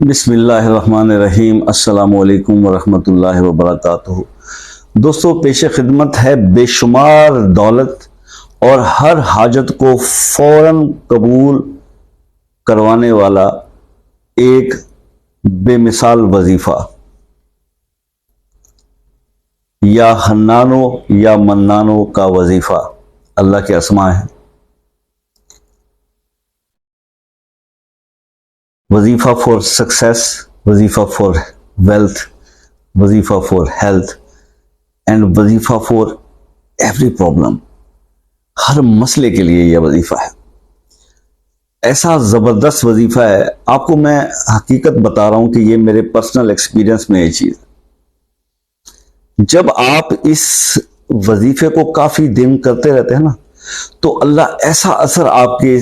بسم اللہ الرحمن الرحیم۔ السلام علیکم ورحمۃ اللہ وبرکاتہ۔ دوستو، پیش خدمت ہے بے شمار دولت اور ہر حاجت کو فوراً قبول کروانے والا ایک بے مثال وظیفہ، یا حنانو یا منانو کا وظیفہ۔ اللہ کے اسماء ہیں۔ وظیفہ فور سکسیس، وظیفہ فور ویلتھ، وظیفہ فور ہیلتھ اینڈ وظیفہ فور ایوری پرابلم۔ ہر مسئلے کے لیے یہ وظیفہ ہے۔ ایسا زبردست وظیفہ ہے، آپ کو میں حقیقت بتا رہا ہوں کہ یہ میرے پرسنل ایکسپیرینس میں یہ چیز ہے۔ جب آپ اس وظیفے کو کافی دن کرتے رہتے ہیں نا، تو اللہ ایسا اثر آپ کے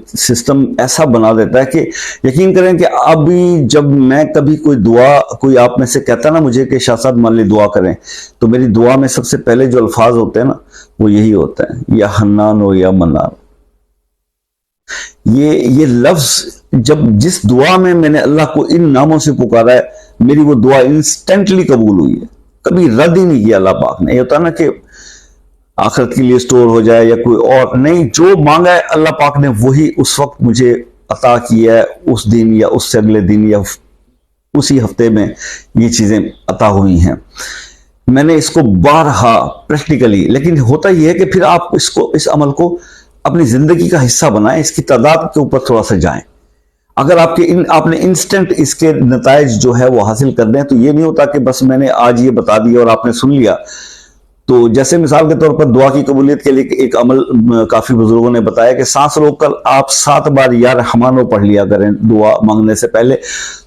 سسٹم ایسا بنا دیتا ہے کہ یقین کریں کہ ابھی جب میں کبھی کوئی دعا، کوئی آپ میں سے کہتا ہے نا مجھے کہ شاہ صاحب مان لی دعا کریں، تو میری دعا میں سب سے پہلے جو الفاظ ہوتے ہیں نا وہ یہی ہوتا ہے، یا حنان ہو یا منان۔ یہ لفظ جب جس دعا میں نے اللہ کو ان ناموں سے پکارا ہے، میری وہ دعا انسٹنٹلی قبول ہوئی ہے، کبھی رد ہی نہیں کیا اللہ پاک نے۔ یہ ہوتا ہے نا کہ آخرت کے لیے سٹور ہو جائے یا کوئی اور نہیں، جو مانگا ہے اللہ پاک نے وہی اس وقت مجھے عطا کیا ہے، اس دن یا اس سے اگلے دن یا اسی ہفتے میں یہ چیزیں عطا ہوئی ہیں۔ میں نے اس کو بارہا پریکٹیکلی، لیکن ہوتا یہ ہے کہ پھر آپ اس عمل کو اپنی زندگی کا حصہ بنائیں، اس کی تعداد کے اوپر تھوڑا سا جائیں۔ اگر آپ نے انسٹنٹ اس کے نتائج جو ہے وہ حاصل کر دیں، تو یہ نہیں ہوتا کہ بس میں نے آج یہ بتا دیا اور آپ نے سن لیا۔ تو جیسے مثال کے طور پر دعا کی قبولیت کے لیے ایک عمل کافی بزرگوں نے بتایا کہ سانس روک کر آپ 7 بار یا رحمانو پڑھ لیا کریں دعا مانگنے سے پہلے،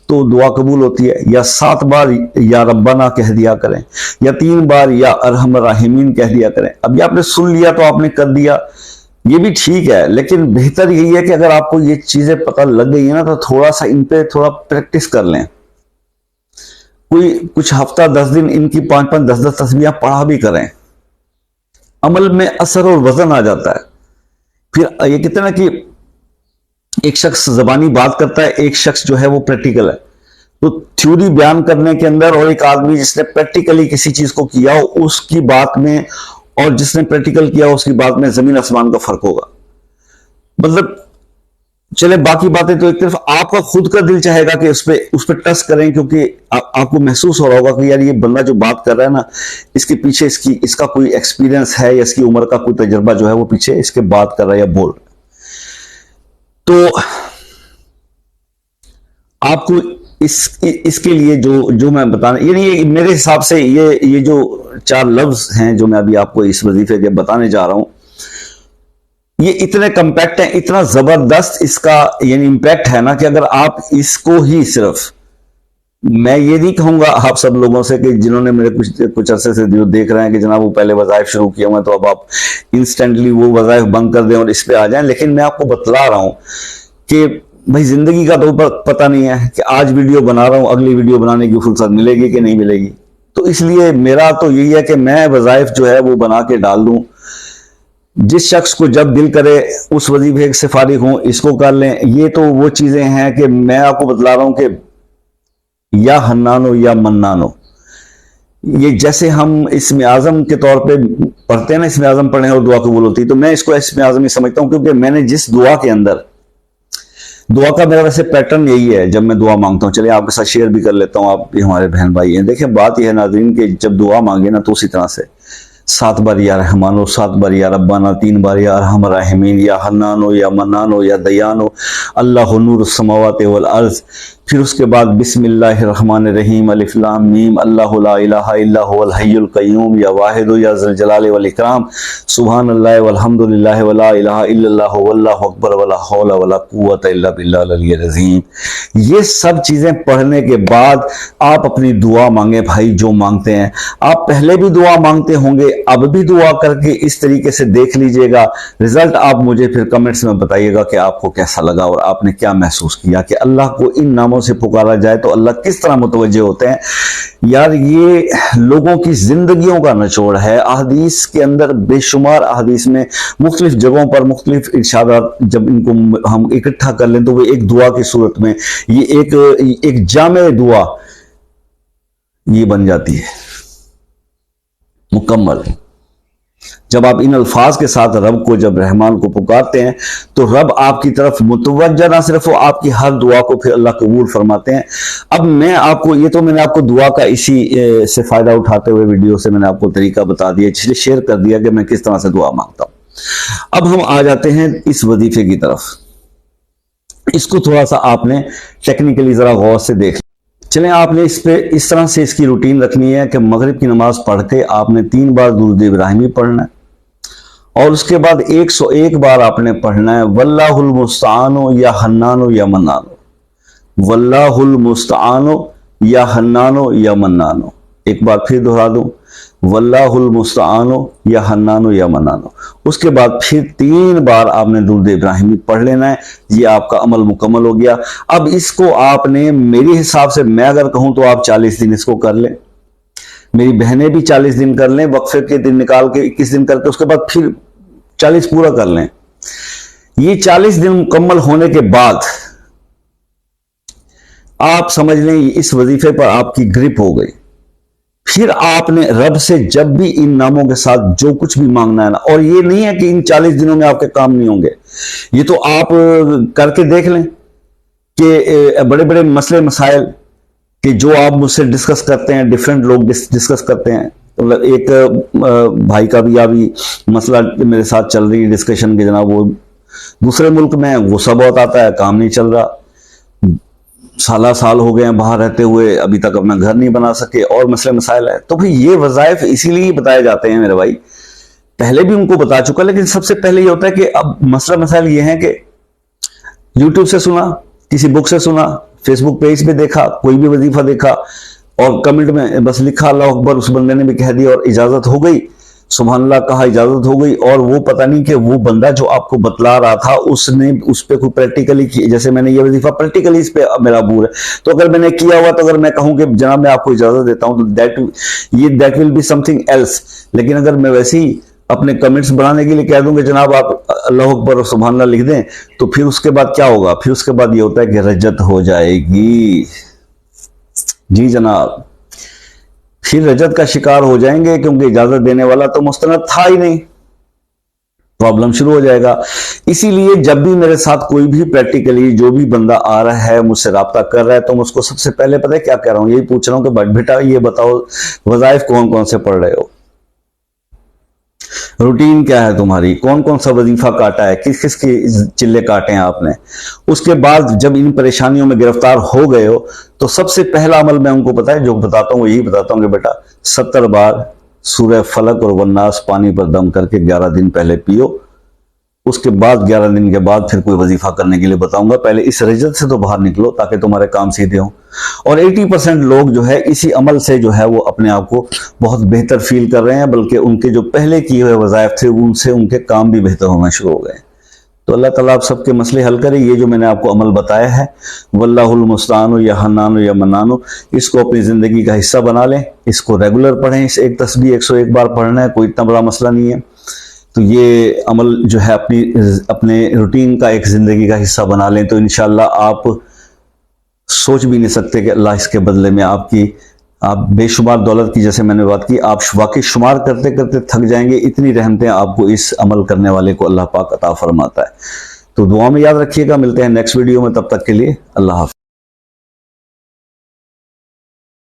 تو دعا قبول ہوتی ہے۔ یا 7 بار یا ربنا کہہ دیا کریں، یا 3 بار یا ارحم الراحمین کہہ دیا کریں۔ اب یہ آپ نے سن لیا تو آپ نے کر دیا، یہ بھی ٹھیک ہے، لیکن بہتر یہی ہے کہ اگر آپ کو یہ چیزیں پتہ لگ گئی ہیں نا، تو تھوڑا سا ان پہ تھوڑا پریکٹس کر لیں۔ کچھ ہفتہ 10 دن ان کی 5 10 تسبیحاں پڑھا بھی کریں، عمل میں اثر اور وزن آ جاتا ہے۔ پھر یہ کہتے ہیں نا کہ ایک شخص زبانی بات کرتا ہے، ایک شخص جو ہے وہ پریکٹیکل ہے۔ تو تھیوری بیان کرنے کے اندر اور ایک آدمی جس نے پریکٹیکلی کسی چیز کو کیا ہو اس کی بات میں، اور جس نے پریکٹیکل کیا ہو اس کی بات میں زمین آسمان کا فرق ہوگا۔ مطلب چلے باقی باتیں تو ایک طرف، آپ کا خود کا دل چاہے گا کہ اس پہ ٹچ کریں، کیونکہ آپ کو محسوس ہو رہا ہوگا کہ یار یہ بندہ جو بات کر رہا ہے نا، اس کے پیچھے اس کا کوئی ایکسپیرینس ہے، یا اس کی عمر کا کوئی تجربہ جو ہے وہ پیچھے اس کے بات کر رہا ہے یا بول رہا ہے۔ تو آپ کو اس کے لیے جو میں بتانا، یعنی میرے حساب سے یہ جو 4 لفظ ہیں جو میں ابھی آپ کو اس وظیفے کے بتانے جا رہا ہوں، یہ اتنے کمپیکٹ ہیں، اتنا زبردست اس کا یعنی امپیکٹ ہے نا، کہ اگر آپ اس کو ہی صرف، میں یہ نہیں کہوں گا آپ سب لوگوں سے کہ جنہوں نے میرے کچھ عرصے سے جو دیکھ رہے ہیں کہ جناب وہ پہلے وظائف شروع کیے ہوئے تو اب آپ انسٹنٹلی وہ وظائف بند کر دیں اور اس پہ آ جائیں، لیکن میں آپ کو بتلا رہا ہوں کہ بھائی زندگی کا تو پتہ نہیں ہے کہ آج ویڈیو بنا رہا ہوں، اگلی ویڈیو بنانے کی فرصت ملے گی کہ نہیں ملے گی۔ تو اس لیے میرا تو یہی ہے کہ میں وظائف جو ہے وہ بنا کے ڈال دوں، جس شخص کو جب دل کرے اس وظیفے سے فارغ ہوں اس کو کر لیں۔ یہ تو وہ چیزیں ہیں کہ میں آپ کو بتلا رہا ہوں کہ یا حنانو یا منانو، یہ جیسے ہم اسم اعظم کے طور پہ پڑھتے ہیں نا، اسم اعظم پڑھیں اور دعا قبول ہوتی ہے، تو میں اس کو اسم اعظم ہی سمجھتا ہوں، کیونکہ میں نے جس دعا کے اندر، دعا کا میرا ویسے پیٹرن یہی ہے جب میں دعا مانگتا ہوں، چلے آپ کے ساتھ شیئر بھی کر لیتا ہوں، آپ بھی ہمارے بہن بھائی ہیں۔ دیکھیں بات یہ ہے ناظرین کہ جب دعا مانگے نا تو اسی طرح سے 7 بار یا رحمانو، 7 بار یا ربنا، 3 بار یا ارحم الراحمین، یا حنانو یا منانو یا دیانو، اللہ نور السماوات والارض۔ پھر اس کے بعد بسم اللہ الرحمن الرحیم، الف لام میم، اللہ لا الہ الا هو الحی القیوم، یا واحد یا ذی الجلال والاکرام، سبحان اللہ والحمد للہ ولا الہ الا اللہ واللہ اکبر ولا حول ولا قوت الا باللہ العلی العظیم۔ یہ سب چیزیں پڑھنے کے بعد آپ اپنی دعا مانگیں بھائی، جو مانگتے ہیں۔ آپ پہلے بھی دعا مانگتے ہوں گے، اب بھی دعا کر کے اس طریقے سے دیکھ لیجئے گا، رزلٹ آپ مجھے پھر کمنٹس میں بتائیے گا کہ آپ کو کیسا لگا اور آپ نے کیا محسوس کیا، کہ اللہ کو ان ناموں ناموں سے پکارا جائے تو اللہ کس طرح متوجہ ہوتے ہیں. یار یہ لوگوں کی زندگیوں کا نچوڑ ہے. احادیث کے اندر بے شمار احادیث میں مختلف جگہوں پر مختلف ارشادات جب ان کو ہم اکٹھا کر لیں تو وہ ایک دعا کی صورت میں یہ ایک جامع دعا یہ بن جاتی ہے مکمل. جب آپ ان الفاظ کے ساتھ رب کو جب رحمان کو پکارتے ہیں تو رب آپ کی طرف متوجہ نہ صرف وہ آپ کی ہر دعا کو پھر اللہ قبول فرماتے ہیں. اب میں آپ کو میں نے آپ کو دعا کا اسی سے فائدہ اٹھاتے ہوئے ویڈیو سے میں نے آپ کو طریقہ بتا دیا, اس لیے شیئر کر دیا کہ میں کس طرح سے دعا مانگتا ہوں. اب ہم آ جاتے ہیں اس وظیفے کی طرف. اس کو تھوڑا سا آپ نے ٹیکنیکلی ذرا غور سے دیکھ لیں. چلیں آپ نے اس طرح سے اس کی روٹین رکھنی ہے کہ مغرب کی نماز پڑھ کے آپ نے 3 بار درود ابراہیمی پڑھنا ہے اور اس کے بعد 101 بار آپ نے پڑھنا ہے واللہ المستعان یا حنان یا منان, واللہ المستعان یا حنان یا منان. ایک بار پھر دہرا دوں, واللہ المستعان یا حنان یا منان. اس کے بعد پھر 3 بار آپ نے درود ابراہیمی پڑھ لینا ہے. یہ آپ کا عمل مکمل ہو گیا. اب اس کو آپ نے میرے حساب سے میں اگر کہوں تو آپ 40 دن اس کو کر لیں, میری بہنیں بھی 40 دن کر لیں, وقفے کے دن نکال کے 21 دن کر کے اس کے بعد پھر 40 پورا کر لیں. یہ 40 دن مکمل ہونے کے بعد آپ سمجھ لیں اس وظیفے پر آپ کی گرپ ہو گئی. پھر آپ نے رب سے جب بھی ان ناموں کے ساتھ جو کچھ بھی مانگنا ہے نا, اور یہ نہیں ہے کہ ان 40 دنوں میں آپ کے کام نہیں ہوں گے, یہ تو آپ کر کے دیکھ لیں کہ بڑے بڑے مسئلے مسائل کہ جو آپ مجھ سے ڈسکس کرتے ہیں, ڈیفرنٹ لوگ ڈسکس کرتے ہیں. ایک بھائی کا بھی ابھی مسئلہ میرے ساتھ چل رہی ہے ڈسکشن کے جناب, وہ دوسرے ملک میں غصہ بہت آتا ہے, کام نہیں چل رہا, سال ہو گئے ہیں باہر رہتے ہوئے, ابھی تک اپنا گھر نہیں بنا سکے اور مسئلے مسائل ہے. تو بھئی یہ وظائف اسی لیے بتائے جاتے ہیں میرے بھائی, پہلے بھی ان کو بتا چکا, لیکن سب سے پہلے یہ ہوتا ہے کہ اب مسئلہ مسائل یہ ہیں کہ یوٹیوب سے سنا, کسی بک سے سنا, فیس بک پیج پہ دیکھا, کوئی بھی وظیفہ دیکھا اور کمنٹ میں بس لکھا اللہ اکبر, اس بندے نے بھی کہہ دیا اور اجازت ہو گئی, سبحان اللہ کہا, اجازت ہو گئی, اور وہ پتہ نہیں کہ وہ بندہ جو آپ کو بتلا رہا تھا اس نے اس پہ کوئی پریکٹیکلی کی, جیسے میں نے یہ وظیفہ پریکٹیکلی اس پہ میرا عبور ہے, تو اگر میں نے کیا ہوا تو اگر میں کہوں کہ جناب میں آپ کو اجازت دیتا ہوں تو that will be something else. لیکن اگر میں ویسے ہی اپنے کمنٹس بڑھانے کے لیے کہہ دوں کہ جناب آپ اللہ اکبر اور سبحان اللہ لکھ دیں, تو پھر اس کے بعد کیا ہوگا, پھر اس کے بعد یہ ہوتا ہے کہ رجت ہو جائے گی. جی جناب, پھر رجت کا شکار ہو جائیں گے کیونکہ اجازت دینے والا تو مستند تھا ہی نہیں, پرابلم شروع ہو جائے گا. اسی لیے جب بھی میرے ساتھ کوئی بھی پریکٹیکلی جو بھی بندہ آ رہا ہے مجھ سے رابطہ کر رہا ہے تو میں اس کو سب سے پہلے پتہ ہے کیا کہہ رہا ہوں, یہی پوچھ رہا ہوں کہ بیٹا یہ بتاؤ وظائف کون کون سے پڑھ رہے ہو, روٹین کیا ہے تمہاری, کون کون سا وظیفہ کاٹا ہے, کس کس کی چلے کاٹے ہیں آپ نے. اس کے بعد جب ان پریشانیوں میں گرفتار ہو گئے ہو تو سب سے پہلا عمل میں ان کو پتا ہے جو بتاتا ہوں وہ یہی بتاتا ہوں کہ بیٹا 70 بار سورہ فلق اور والناس پانی پر دم کر کے 11 دن پہلے پیو. اس کے بعد 11 دن کے بعد پھر کوئی وظیفہ کرنے کے لیے بتاؤں گا. پہلے اس رجت سے تو باہر نکلو تاکہ تمہارے کام سیدھے ہوں. اور 80% لوگ جو ہے اسی عمل سے جو ہے وہ اپنے آپ کو بہت بہتر فیل کر رہے ہیں, بلکہ ان کے جو پہلے کیے ہوئے وظائف تھے ان سے ان کے کام بھی بہتر ہونا شروع ہو گئے. تو اللہ تعالیٰ آپ سب کے مسئلے حل کرے. یہ جو میں نے آپ کو عمل بتایا ہے واللہ المستعان یا حنان یا منان, اس کو اپنی زندگی کا حصہ بنا لیں, اس کو ریگولر پڑھیں. اس ایک تسبیح 101 بار پڑھنا ہے, کوئی اتنا بڑا مسئلہ نہیں ہے. تو یہ عمل جو ہے اپنے روٹین کا ایک زندگی کا حصہ بنا لیں تو انشاءاللہ آپ سوچ بھی نہیں سکتے کہ اللہ اس کے بدلے میں آپ بے شمار دولت کی, جیسے میں نے بات کی, آپ واقعی شمار کرتے کرتے تھک جائیں گے. اتنی رحمتیں آپ کو اس عمل کرنے والے کو اللہ پاک عطا فرماتا ہے. تو دعا میں یاد رکھیے گا. ملتے ہیں نیکسٹ ویڈیو میں, تب تک کے لیے اللہ حافظ.